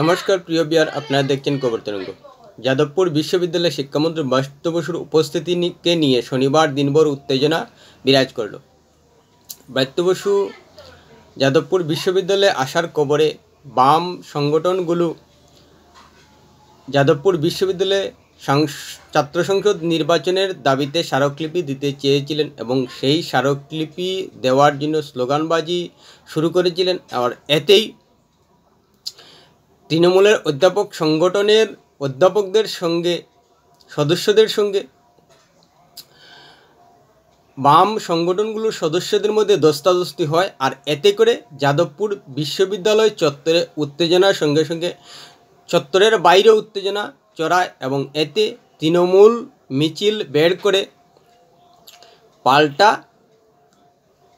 নমস্কার প্রিয় বিয়ার, আপনারা দেখছেন খবর তরঙ্গ। যাদবপুর বিশ্ববিদ্যালয়ে শিক্ষামন্ত্রী ব্রাত্য বসুর উপস্থিতিকে নিয়ে শনিবার দিনভর উত্তেজনা বিরাজ করল। ব্রাত্য বসু যাদবপুর বিশ্ববিদ্যালয়ে আসার খবরে বাম সংগঠনগুলো যাদবপুর বিশ্ববিদ্যালয়ে ছাত্র সংসদ নির্বাচনের দাবিতে স্মারকলিপি দিতে চেয়েছিলেন এবং সেই স্মারকলিপি দেওয়ার জন্য স্লোগানবাজি শুরু করেছিলেন। আর এতেই তৃণমূলের অধ্যাপক সংগঠনের সদস্যদের সঙ্গে বাম সংগঠনগুলোর সদস্যদের মধ্যে ধস্তাধস্তি হয়। আর এতে করে যাদবপুর বিশ্ববিদ্যালয় চত্বরে উত্তেজনার সঙ্গে সঙ্গে চত্বরের বাইরে উত্তেজনা চড়ায় এবং এতে তৃণমূল মিছিল বের করে পাল্টা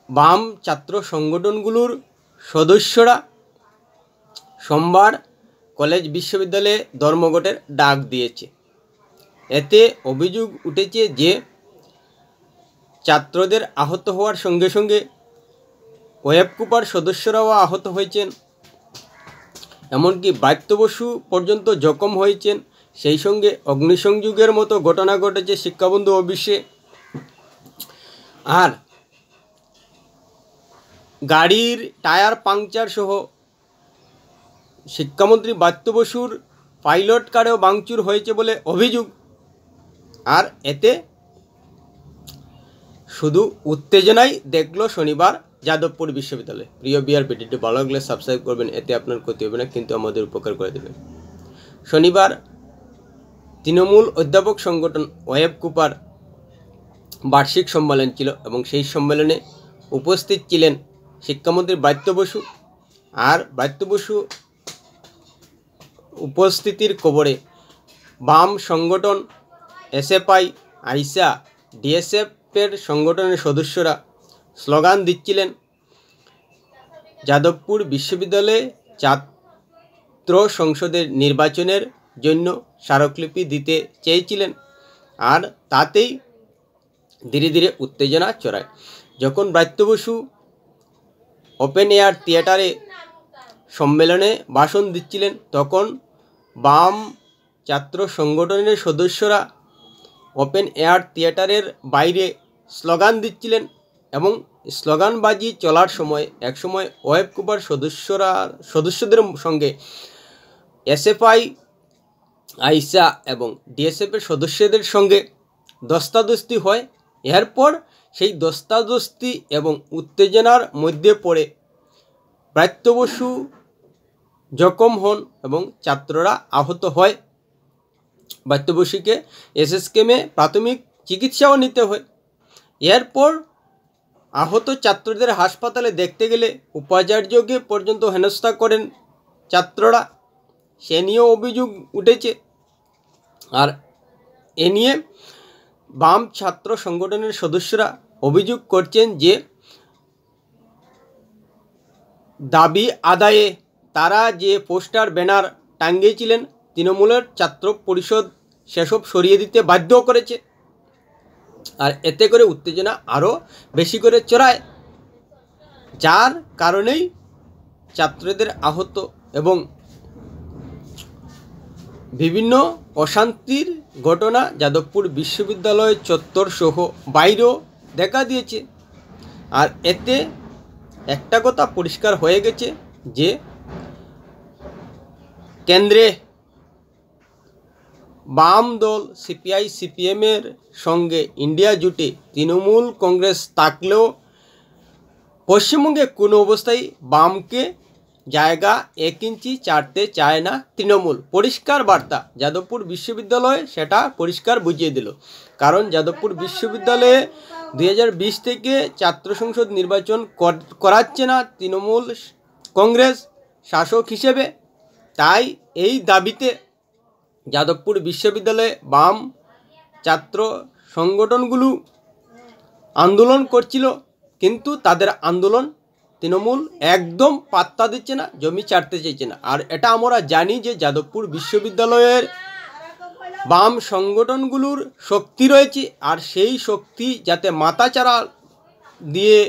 বাম ছাত্র সংগঠনগুলোর সদস্যরা সোমবার কলেজ বিশ্ববিদ্যালয়ে ধর্মঘটের ডাক দিয়েছে। এতে অভিযোগ উঠেছে যে ছাত্রদের আহত হওয়ার সঙ্গে সঙ্গে ওয়েবকুপার সদস্যরাও আহত হয়েছেন, এমনকি ব্রাত্য বসু পর্যন্ত জখম হয়েছেন। সেই সঙ্গে অগ্নিসংযোগের মতো ঘটনা ঘটেছে শিক্ষাবন্ধু অফিসে। আর গাড়ির টায়ার পাংচার সহ শিক্ষামন্ত্রী ব্রাত্য বসুর পাইলট কারেও ভাঙচুর হয়েছে বলে অভিযোগ। আর এতে শুধু উত্তেজনাই দেখলো শনিবার যাদবপুর বিশ্ববিদ্যালয়ে। প্রিয় বিয়ার, ভিডিওটি ভালো লাগলে সাবস্ক্রাইব করবেন, এতে আপনার ক্ষতি হবে না কিন্তু আমাদের উপকার করে দেবেন। শনিবার তৃণমূল অধ্যাপক সংগঠন ওয়েবকুপার বার্ষিক সম্মেলন ছিল এবং সেই সম্মেলনে উপস্থিত ছিলেন শিক্ষামন্ত্রী ব্রাত্য বসু। আর ব্রাত্য বসু উপস্থিতির খবরে বাম সংগঠন এসএফআই, আইসা, ডিএসএফের সংগঠনের সদস্যরা স্লোগান দিচ্ছিলেন। যাদবপুর বিশ্ববিদ্যালয়ে ছাত্র সংসদের নির্বাচনের জন্য স্মারকলিপি দিতে চেয়েছিলেন। আর তাতেই ধীরে ধীরে উত্তেজনা চড়ায়। যখন ব্রাত্য বসু ওপেন এয়ার থিয়েটারে সম্মেলনে ভাষণ দিচ্ছিলেন, তখন বাম ছাত্র সংগঠনের সদস্যরা ওপেন এয়ার থিয়েটারের বাইরে স্লোগান দিচ্ছিলেন এবং স্লোগানবাজি চলার সময় একসময় ওয়েবকুপার সদস্যদের সঙ্গে এসএফআই, আইসা এবং ডিএসএফের সদস্যদের সঙ্গে ধস্তাধস্তি হয়। এরপর সেই ধস্তাধস্তি এবং উত্তেজনার মধ্যে পড়ে ব্রাত্য বসু জখম হন এবং ছাত্ররা আহত হয়। ব্রাত্য বসুকে এসএসকেমে প্রাথমিক চিকিৎসাও নিতে হয়। এরপর আহত ছাত্রদের হাসপাতালে দেখতে গেলে উপাচার্যকে পর্যন্ত হেনস্থা করেন ছাত্ররা, সে নিয়েও অভিযোগ উঠেছে। আর এ নিয়ে বাম ছাত্র সংগঠনের সদস্যরা অভিযোগ করছেন যে দাবি আদায়ে তারা যে পোস্টার ব্যানার টাঙ্গিয়েছিলেন তৃণমূলের ছাত্র পরিষদ সেসব সরিয়ে দিতে বাধ্য করেছে। আর এতে করে উত্তেজনা আরও বেশি করে চড়ায়, যার কারণেই ছাত্রদের আহত এবং বিভিন্ন অশান্তির ঘটনা যাদবপুর বিশ্ববিদ্যালয় চত্বর সহ বাইরেও দেখা দিয়েছে। আর এতে একটা কথা পরিষ্কার হয়ে গেছে যে কেন্দ্রে বাম দল সিপিআই সিপিএমের সঙ্গে ইন্ডিয়া জুটে তৃণমূল কংগ্রেস থাকলেও পশ্চিমবঙ্গে কোনো অবস্থায় বামকে জায়গা 1 ইঞ্চি ছাড়তে চায় না তৃণমূল। পরিষ্কার বার্তা যাদবপুর বিশ্ববিদ্যালয়ে সেটা পরিষ্কার বুঝিয়ে দিল। কারণ যাদবপুর বিশ্ববিদ্যালয়ে 2020 থেকে ছাত্র সংসদ নির্বাচন করাচ্ছে না তৃণমূল কংগ্রেস শাসক হিসেবে। তাই এই দাবিতে যাদবপুর বিশ্ববিদ্যালয়ে বাম ছাত্র সংগঠনগুলো আন্দোলন করছিল, কিন্তু তাদের আন্দোলন তৃণমূল একদম পাত্তা দিচ্ছে না, জমি ছাড়তে চাইছে না। আর এটা আমরা জানি যে যাদবপুর বিশ্ববিদ্যালয়ের বাম সংগঠনগুলোর শক্তি রয়েছে, আর সেই শক্তি যাতে মাথাচাড়া দিয়ে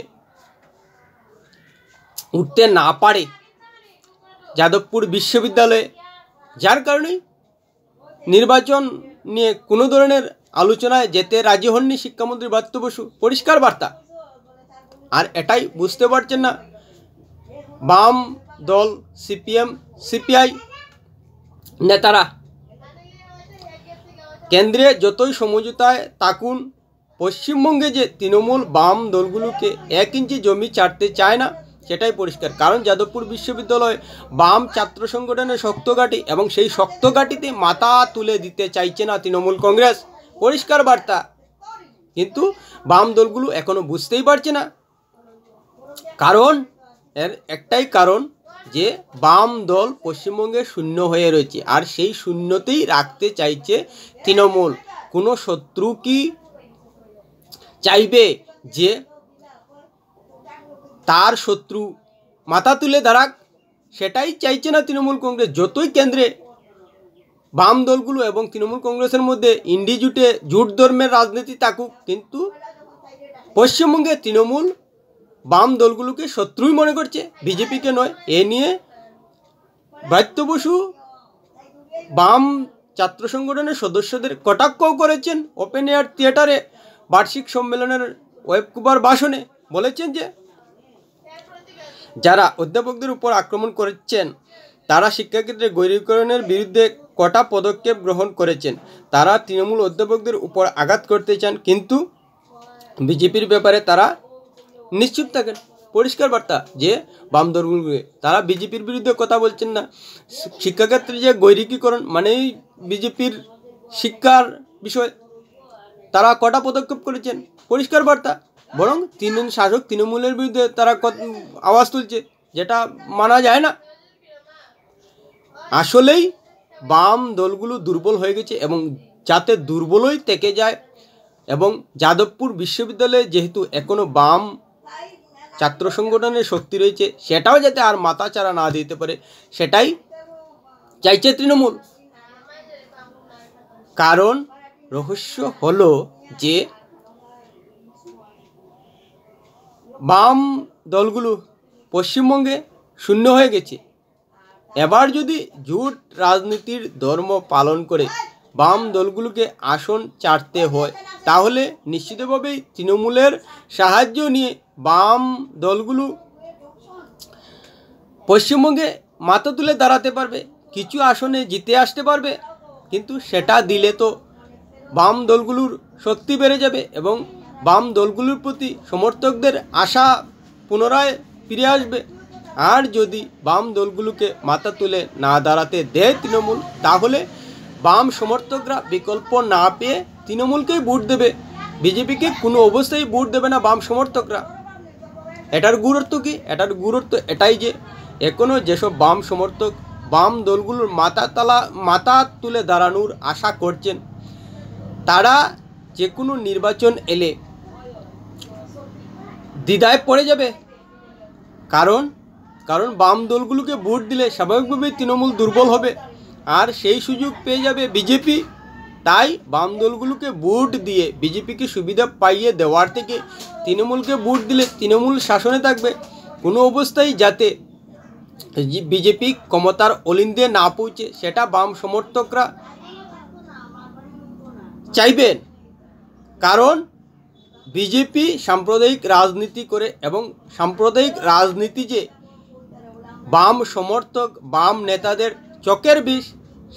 উঠতে না পারে যাদবপুর বিশ্ববিদ্যালয়ে, যার কারণে নির্বাচন নিয়ে কোনো ধরনের আলোচনায় যেতে রাজি হননি শিক্ষামন্ত্রী ব্রাত্য বসু। পরিষ্কার বার্তা। আর এটাই বুঝতে পারছেন না বাম দল, সিপিএম, সিপিআই নেতারা। কেন্দ্রে যতই সমঝোতায় থাকুন, পশ্চিমবঙ্গে যে তৃণমূল বাম দলগুলোকে 1 ইঞ্চি জমি ছাড়তে চায় না, সেটাই পরিষ্কার। কারণ যাদবপুর বিশ্ববিদ্যালয় বাম ছাত্র সংগঠনের শক্ত ঘাঁটি, এবং সেই শক্ত ঘাঁটিতে মাথা তুলে দিতে চাইছে না তৃণমূল কংগ্রেস। পরিষ্কার বার্তা। কিন্তু বাম দলগুলো এখনো বুঝতেই পারছে না। কারণ এর একটাই কারণ, যে বাম দল পশ্চিমবঙ্গে শূন্য হয়ে রয়েছে, আর সেই শূন্যতেই রাখতে চাইছে তৃণমূল। কোনো শত্রু কি চাইবে যে তার শত্রু মাথা তুলে দাঁড়াক? সেটাই চাইছে না তৃণমূল কংগ্রেস। যতই কেন্দ্রে বাম দলগুলো এবং তৃণমূল কংগ্রেসের মধ্যে ইন্ডি জুটে জুট ধর্মের রাজনীতি থাকুক, কিন্তু পশ্চিমবঙ্গে তৃণমূল বাম দলগুলোকে শত্রুই মনে করছে, বিজেপিকে নয়। এ নিয়ে ব্রাত্য বসু বাম ছাত্র সংগঠনের সদস্যদের কটাক্ষও করেছেন। ওপেন এয়ার থিয়েটারে বার্ষিক সম্মেলনের ওয়েব কভার ভাষণে বলেছেন যে যারা অধ্যাপকদের উপর আক্রমণ করেছেন তারা শিক্ষাক্ষেত্রে গৈরিকরণের বিরুদ্ধে কটা পদক্ষেপ গ্রহণ করেছেন। তারা তৃণমূল অধ্যাপকদের উপর আঘাত করতে চান, কিন্তু বিজেপির ব্যাপারে তারা নিশ্চুপ থাকেন। পরিষ্কার বার্তা যে বাম দলগুলোকে তারা বিজেপির বিরুদ্ধে কথা বলছেন না। শিক্ষাক্ষেত্রে যে গৈরিকীকরণ মানেই বিজেপির শিক্ষার বিষয়, তারা কটা পদক্ষেপ করেছেন, পরিষ্কার বার্তা। বরং শাসক তৃণমূলের বিরুদ্ধে তারা আওয়াজ তুলছে, যেটা মানা যায় না। আসলেই বাম দলগুলো দুর্বল হয়ে গেছে, এবং যাতে দুর্বলই থেকে যায়, এবং যাদবপুর বিশ্ববিদ্যালয়ে যেহেতু এখনও বাম ছাত্র সংগঠনের শক্তি রয়েছে, সেটাও যাতে আর মাথাচাড়া না দিতে পারে, সেটাই চাইছে তৃণমূল। কারণ রহস্য হলো যে বাম দলগুলো পশ্চিমবঙ্গে শূন্য হয়ে গেছে। এবার যদি জোট রাজনীতির ধর্ম পালন করে বাম দলগুলোকে আসন ছাড়তে হয়, তাহলে নিশ্চিতভাবেই তৃণমূলের সাহায্য নিয়ে বাম দলগুলো পশ্চিমবঙ্গে মাথা তুলে দাঁড়াতে পারবে, কিছু আসনে জিতে আসতে পারবে। কিন্তু সেটা দিলে তো বাম দলগুলোর শক্তি বেড়ে যাবে, এবং বাম দলগুলোর প্রতি সমর্থকদের আশা পুনরায় ফিরে আসবে। আর যদি বাম দলগুলোকে মাথা তুলে না দাঁড়াতে দেয় তৃণমূল, তাহলে বাম সমর্থকরা বিকল্প না পেয়ে তৃণমূলকেই ভোট দেবে। বিজেপিকে কোনো অবস্থায় ভোট দেবে না বাম সমর্থকরা। এটার গুরুত্ব কি? এটার গুরুত্ব এটাই যে এখনও যেসব বাম সমর্থক বাম দলগুলোর মাথা তুলে দাঁড়ানোর আশা করছেন, তারা যে কোনো নির্বাচন এলে দ্বিধায় পড়ে যাবে। কারণ বাম দলগুলোকে ভোট দিলে স্বাভাবিকভাবেই তৃণমূল দুর্বল হবে, আর সেই সুযোগ পেয়ে যাবে বিজেপি। তাই বাম দলগুলোকে ভোট দিয়ে বিজেপিকে সুবিধা পাইয়ে দেওয়ার থেকে তৃণমূলকে ভোট দিলে তৃণমূল শাসনে থাকবে। কোনো অবস্থায় যাতে বিজেপি ক্ষমতার অলিন্দে না পৌঁছে, সেটা বাম সমর্থকরা চাইবেন। কারণ বিজেপি সাম্প্রদায়িক রাজনীতি করে, এবং সাম্প্রদায়িক রাজনীতি যে বাম সমর্থক বাম নেতাদের চোখের বিষ,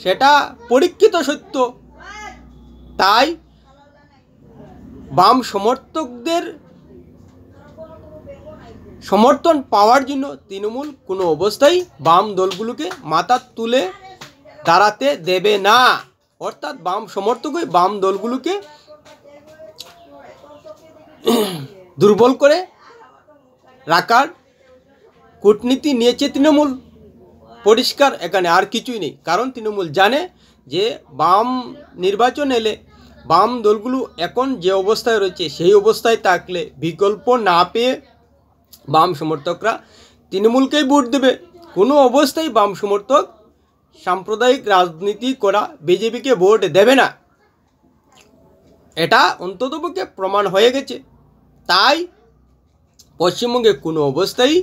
সেটা পরীক্ষিত সত্য। তাই বাম সমর্থকদের সমর্থন পাওয়ার জন্য তৃণমূল কোনো অবস্থায় বাম দলগুলোকে মাথা তুলে দাঁড়াতে দেবে না। অর্থাৎ বাম সমর্থকই বাম দলগুলোকে দুর্বল করে রাখার কূটনীতি নিয়েছে তৃণমূল। পরিষ্কার, এখানে আর কিছুই নেই। কারণ তৃণমূল জানে যে বাম নির্বাচন এলে বাম দলগুলো এখন যে অবস্থায় রয়েছে, সেই অবস্থায় থাকলে বিকল্প না পেয়ে বাম সমর্থকরা তৃণমূলকেই ভোট দেবে। কোনো অবস্থায় বাম সমর্থক সাম্প্রদায়িক রাজনীতি করা বিজেপিকে ভোট দেবে না, এটা অন্ততপক্ষে প্রমাণ হয়ে গেছে। তাই পশ্চিমবঙ্গে কোনো অবস্থায়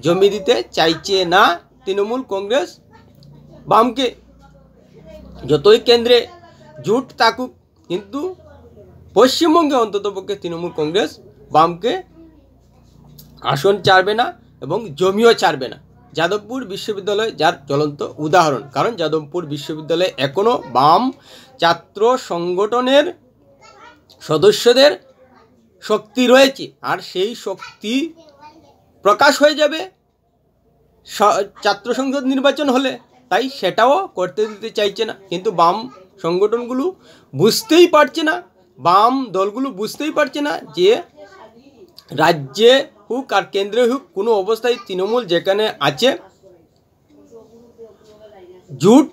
জমি দিতে চাইছে না তৃণমূল কংগ্রেস বামকে, যতই কেন্দ্রে জোট থাকুক, কিন্তু পশ্চিমবঙ্গে অন্ততপক্ষে তৃণমূল কংগ্রেস বামকে আসন ছাড়বে না এবং জমিও ছাড়বে না। যাদবপুর বিশ্ববিদ্যালয় যার জ্বলন্ত উদাহরণ, কারণ যাদবপুর বিশ্ববিদ্যালয়ে এখনও বাম ছাত্র সংগঠনের সদস্যদের শক্তি রয়েছে, আর সেই শক্তি প্রকাশ হয়ে যাবে ছাত্র সংসদ নির্বাচন হলে, তাই সেটাও করতে দিতে চাইছে না। কিন্তু বাম সংগঠনগুলো বুঝতেই পারছে না, বাম দলগুলো বুঝতেই পারছে না যে রাজ্যে হোক আর কেন্দ্রে হোক কোনো অবস্থায় তৃণমূল যেখানে আছে জোট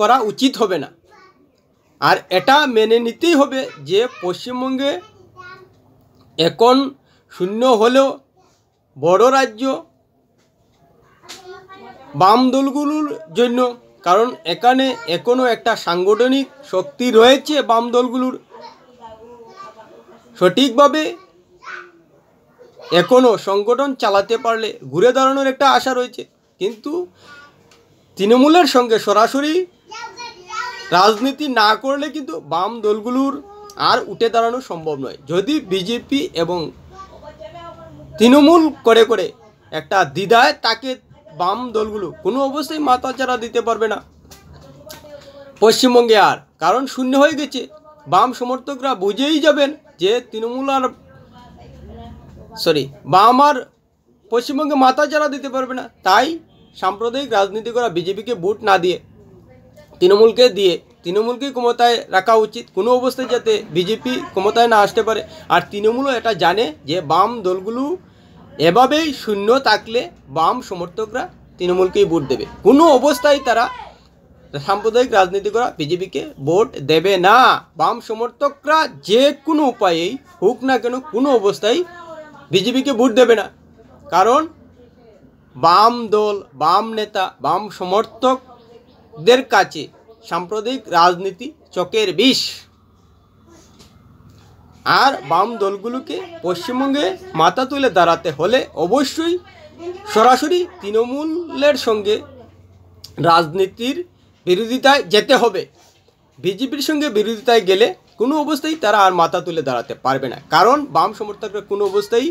করা উচিত হবে না। আর এটা মেনে নিতেই হবে যে পশ্চিমবঙ্গে এখন শূন্য হলেও বড় রাজ্য বাম দলগুলোর জন্য, কারণ এখানে এখনও একটা সাংগঠনিক শক্তি রয়েছে বাম দলগুলোর, সঠিকভাবে এখনও সংগঠন চালাতে পারলে ঘুরে দাঁড়ানোর একটা আশা রয়েছে। কিন্তু তৃণমূলের সঙ্গে সরাসরি রাজনীতি না করলে কিন্তু বাম দলগুলোর আর উঠে দাঁড়ানো সম্ভব নয়। যদি বিজেপি এবং তৃণমূল করে করে একটা দ্বিধায় তাকে বাম দলগুলো কোনো অবস্থায় মাথাচাড়া দিতে পারবে না পশ্চিমবঙ্গে আর, কারণ শূন্য হয়ে গেছে। বাম সমর্থকরা বুঝেই যাবেন যে তৃণমূল আর বাম আর পশ্চিমবঙ্গে মাথাচাড়া দিতে পারবে না। তাই সাম্প্রদায়িক রাজনীতি করা বিজেপিকে ভোট না দিয়ে তৃণমূলকে দিয়ে তৃণমূলকে ক্ষমতায় রাখা উচিত, কোনো অবস্থায় যাতে বিজেপি ক্ষমতায় না আসতে পারে। আর তৃণমূলও এটা জানে যে বাম দলগুলো এভাবেই শূন্য থাকলে বাম সমর্থকরা তৃণমূলকেই ভোট দেবে, কোনো অবস্থায় তারা সাম্প্রদায়িক রাজনীতি করা বিজেপিকে ভোট দেবে না। বাম সমর্থকরা যে কোনো উপায়েই হোক না কেন কোনো অবস্থায় বিজেপিকে ভোট দেবে না, কারণ বাম দল, বাম নেতা, বাম সমর্থকদের কাছে সাম্প্রদায়িক রাজনীতি চোখের বিষ। আর বাম দলগুলোকে পশ্চিমবঙ্গে মাথা তুলে দাঁড়াতে হলে অবশ্যই সরাসরি তৃণমূলের সঙ্গে রাজনীতির বিরোধিতায় যেতে হবে। বিজেপির সঙ্গে বিরোধিতায় গেলে কোনো অবস্থায় তারা আর মাথা তুলে দাঁড়াতে পারবে না, কারণ বাম সমর্থকরা কোনো অবস্থায়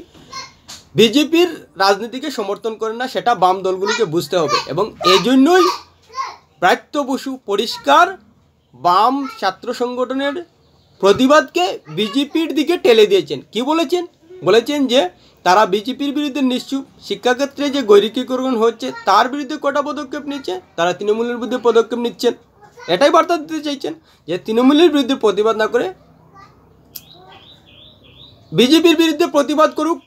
বিজেপির রাজনীতিকে সমর্থন করে না, সেটা বাম দলগুলোকে বুঝতে হবে। এবং এই জন্যই ব্রাত্য বসু পরিষ্কার বাম ছাত্র সংগঠনের প্রতিবাদকে বিজেপির দিকে ঠেলে দিয়েছেন। কি বলেছেন? বলেছেন যে তারা বিজেপির বিরুদ্ধে নিশ্চুপ, শিক্ষাক্ষেত্রে যে গৈরিকীকরণ হচ্ছে তার বিরুদ্ধে কটা পদক্ষেপ নিচ্ছে, তারা তৃণমূলের বিরুদ্ধে পদক্ষেপ নিচ্ছেন। এটাই বার্তা দিতে চাইছেন যে তৃণমূলের বিরুদ্ধে প্রতিবাদ না করে বিজেপির বিরুদ্ধে প্রতিবাদ করুক,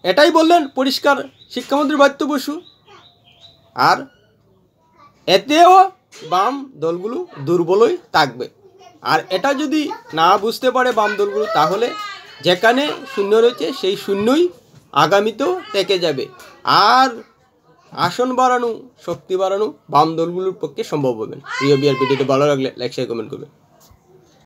এটাই বললেন পরিষ্কার শিক্ষামন্ত্রী ব্রাত্য বসু। আর এতেও বাম দলগুলো দুর্বলই থাকবে। আর এটা যদি না বুঝতে পারে বাম দলগুলো, তাহলে যেখানে শূন্য রয়েছে সেই শূন্যই আগামীতেও থেকে যাবে। আর আসন বাড়ানো, শক্তি বাড়ানো বাম দলগুলোর পক্ষে সম্ভব হবে না। প্রিয় বিআর ভিডিওটি ভালো লাগলে লাইক শেয়ার কমেন্ট করবেন।